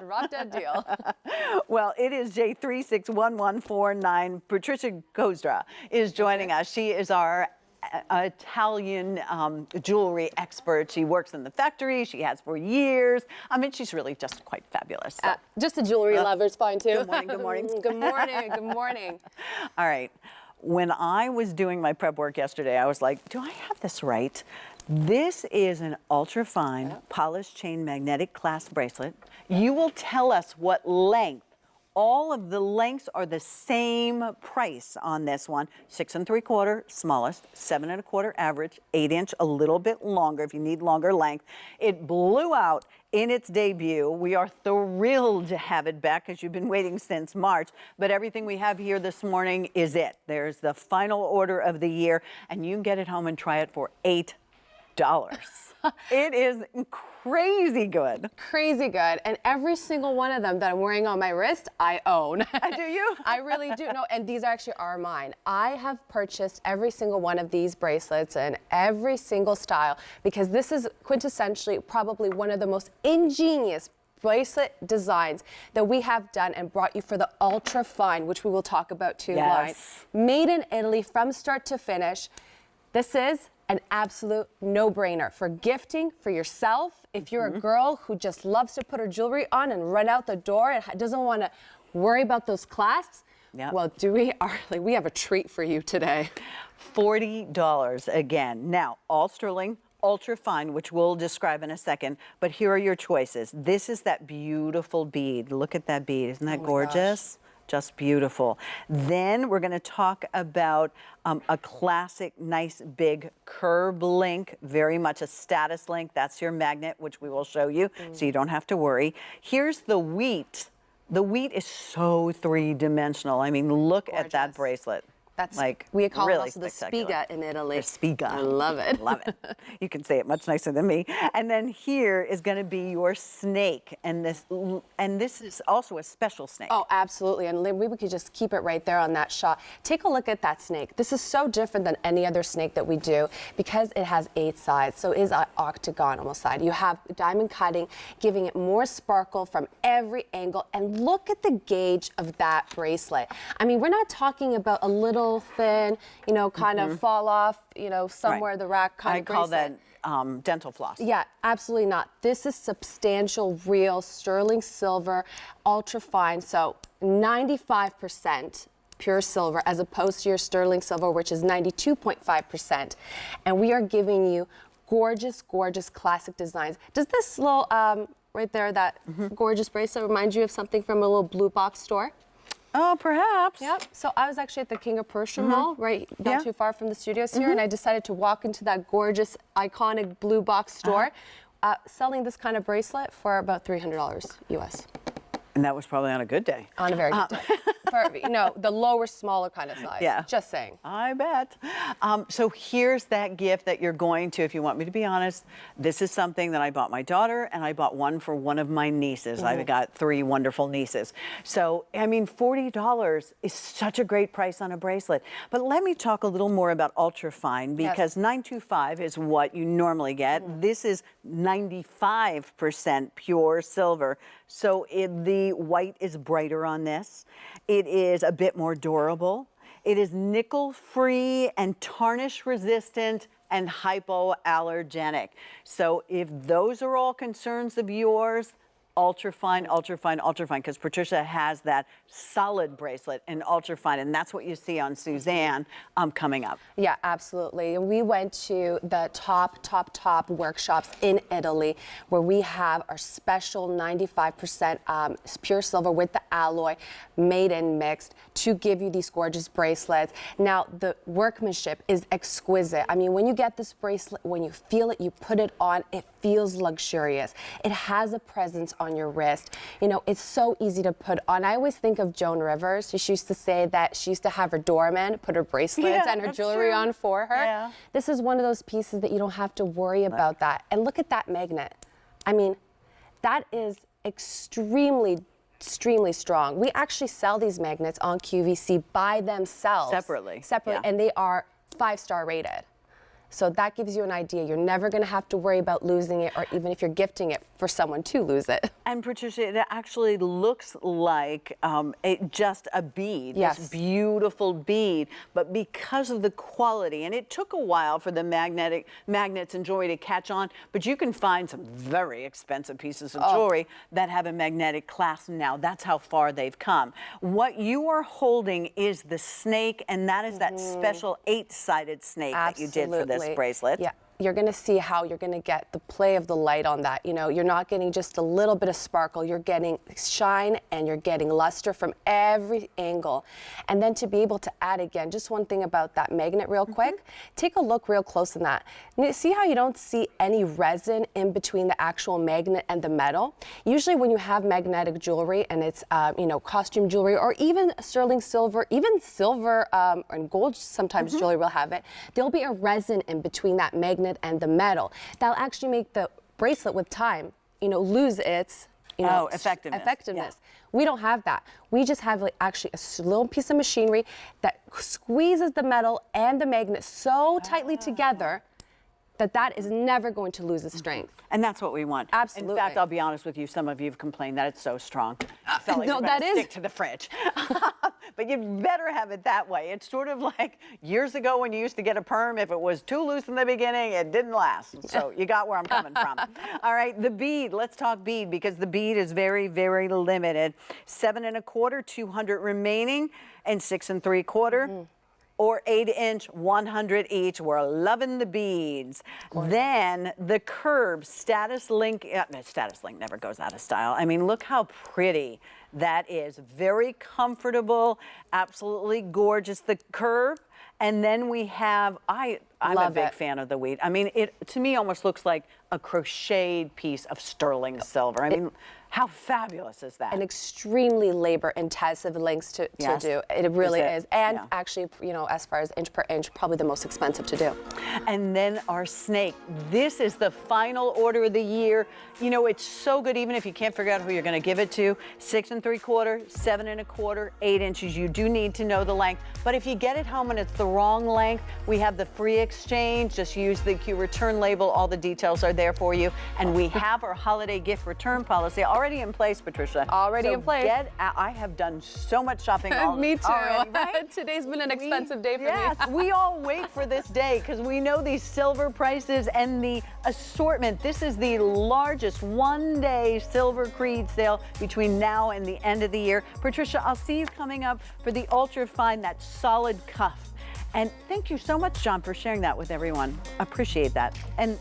Drop dead deal. Well, it is J361149. Patricia Kozra is joining us. She is our Italian jewelry expert. She works in the factory. She has for years. I mean, she's really just quite fabulous. So. Just a jewelry lover's fine too. Good morning, good morning. Good morning, good morning. All right. When I was doing my prep work yesterday, I was like, do I have this right? This is an ultra-fine polished chain magnetic clasp bracelet. You will tell us what length. All of the lengths are the same price on this one. 6 3/4 smallest, 7 1/4 average, 8-inch a little bit longer if you need longer length. It blew out in its debut. We are thrilled to have it back because you've been waiting since March, but everything we have here this morning is it. There's the final order of the year, and you can get it home and try it for $8. It is crazy good. Crazy good. And every single one of them that I'm wearing on my wrist, I own. Do you? I really do. No, and these actually are mine. I have purchased every single one of these bracelets in every single style because this is quintessentially probably one of the most ingenious bracelet designs that we have done and brought you for the ultra fine, which we will talk about too. Yes. Line. Made in Italy from start to finish. This is an absolute no-brainer for gifting for yourself. If you're a girl who just loves to put her jewelry on and run out the door and doesn't want to worry about those clasps, well, we have a treat for you today. $40 again. Now, all sterling, ultra fine, which we'll describe in a second, but here are your choices. This is that beautiful bead. Look at that bead. Isn't that gorgeous? Just beautiful. Then we're going to talk about a classic, nice, big curb link, very much a status link. That's your magnet, which we will show you, so you don't have to worry. Here's the wheat. The wheat is so three-dimensional. I mean, look at that bracelet. That's like we call really it also the spiga in Italy. The spiga. I love it. Love it. You can say it much nicer than me. And then here is going to be your snake, and this is also a special snake. Oh, absolutely. And maybe we could just keep it right there on that shot. Take a look at that snake. This is so different than any other snake that we do because it has 8 sides. So it is an octagonal side. You have diamond cutting, giving it more sparkle from every angle. And look at the gauge of that bracelet. I mean, we're not talking about a little thin, you know, kind of fall off, you know, somewhere the rack kind of bracelet. I call that dental floss. Yeah, absolutely not. This is substantial, real, sterling silver, ultra fine. So 95% pure silver as opposed to your sterling silver, which is 92.5%. And we are giving you gorgeous, gorgeous classic designs. Does this little, right there, that gorgeous bracelet remind you of something from a little blue box store? Oh, perhaps. Yep. So I was actually at the King of Prussia Mall, right not too far from the studios here, and I decided to walk into that gorgeous, iconic blue box store, selling this kind of bracelet for about $300 US. And that was probably on a good day. On a very good day. For, you know, the lower, smaller kind of size. Yeah. Just saying. I bet. So here's that gift that you're going to, if you want me to be honest, this is something that I bought my daughter, and I bought one for one of my nieces. I've got 3 wonderful nieces. So, I mean, $40 is such a great price on a bracelet. But let me talk a little more about ultrafine, because $925 is what you normally get. This is 95% pure silver. So the white is brighter on this. It is a bit more durable. It is nickel-free and tarnish-resistant and hypoallergenic. So if those are all concerns of yours, ultrafine, ultrafine, ultrafine, because Patricia has that solid bracelet in ultrafine, and that's what you see on Suzanne coming up. Yeah, absolutely. And we went to the top workshops in Italy where we have our special 95% pure silver with the alloy made and mixed to give you these gorgeous bracelets. Now, the workmanship is exquisite. I mean, when you get this bracelet, when you feel it, you put it on, it feels luxurious. It has a presence on your wrist. You know, it's so easy to put on. I always think of Joan Rivers. She used to say that she used to have her doorman put her bracelets and her jewelry on for her. Yeah. This is one of those pieces that you don't have to worry about that. And look at that magnet. I mean, that is extremely strong. We actually sell these magnets on QVC by themselves. Separately. And they are 5-star rated. So that gives you an idea. You're never going to have to worry about losing it, or even if you're gifting it for someone to lose it. And Patricia, it actually looks like just a bead, Yes. this beautiful bead, but because of the quality, and it took a while for the magnets and jewelry to catch on, but you can find some very expensive pieces of jewelry that have a magnetic clasp now. That's how far they've come. What you are holding is the snake, and that is that special 8-sided snake that you did for this bracelet. Yeah. You're going to see how you're going to get the play of the light on that. You know, you're not getting just a little bit of sparkle. You're getting shine and you're getting luster from every angle. And then to be able to add again, just one thing about that magnet real quick, take a look real close in that. You see how you don't see any resin in between the actual magnet and the metal? Usually when you have magnetic jewelry and it's, you know, costume jewelry or even sterling silver, even silver and gold, sometimes jewelry will have it, there'll be a resin in between that magnet and the metal. That'll actually make the bracelet with time, you know, lose its, you know, effectiveness. Yeah. We don't have that. We just have like actually a little piece of machinery that squeezes the metal and the magnet so tightly together that is never going to lose its strength. And that's what we want. Absolutely. In fact, I'll be honest with you, some of you have complained that it's so strong. I felt like No, that is stick to the fridge. But you better have it that way. It's sort of like years ago when you used to get a perm, if it was too loose in the beginning, it didn't last. So you got where I'm coming from. All right, the bead, let's talk bead, because the bead is very, very limited. 7 1/4, 200 remaining, and 6 3/4. Or 8-inch, 100 each. We're loving the beads. Then the curb status link never goes out of style. I mean, look how pretty that is. Very comfortable, absolutely gorgeous. The curve. And then we have, I'm a big fan of the weed. I mean, it to me almost looks like a crocheted piece of sterling silver. I mean, how fabulous is that? And extremely labor-intensive links to do. It really is. And actually, you know, as far as inch per inch, probably the most expensive to do. And then our snake. This is the final order of the year. You know, it's so good, even if you can't figure out who you're going to give it to. 6 3/4, 7 1/4, 8 inches. You do need to know the length. But if you get it home and it's the wrong length, we have the free exchange. Just use the Q return label. All the details are there for you. And we have our holiday gift return policy already in place, Patricia. Already in place. I have done so much shopping Me too. already, right? Today's been an expensive day for me. Yes, we all wait for this day because we know these silver prices and the assortment. This is the largest one-day silver creed sale between now and the end of the year. Patricia, I'll see you coming up for the Ultrafine, that solid cuff. And thank you so much, John, for sharing that with everyone. Appreciate that. And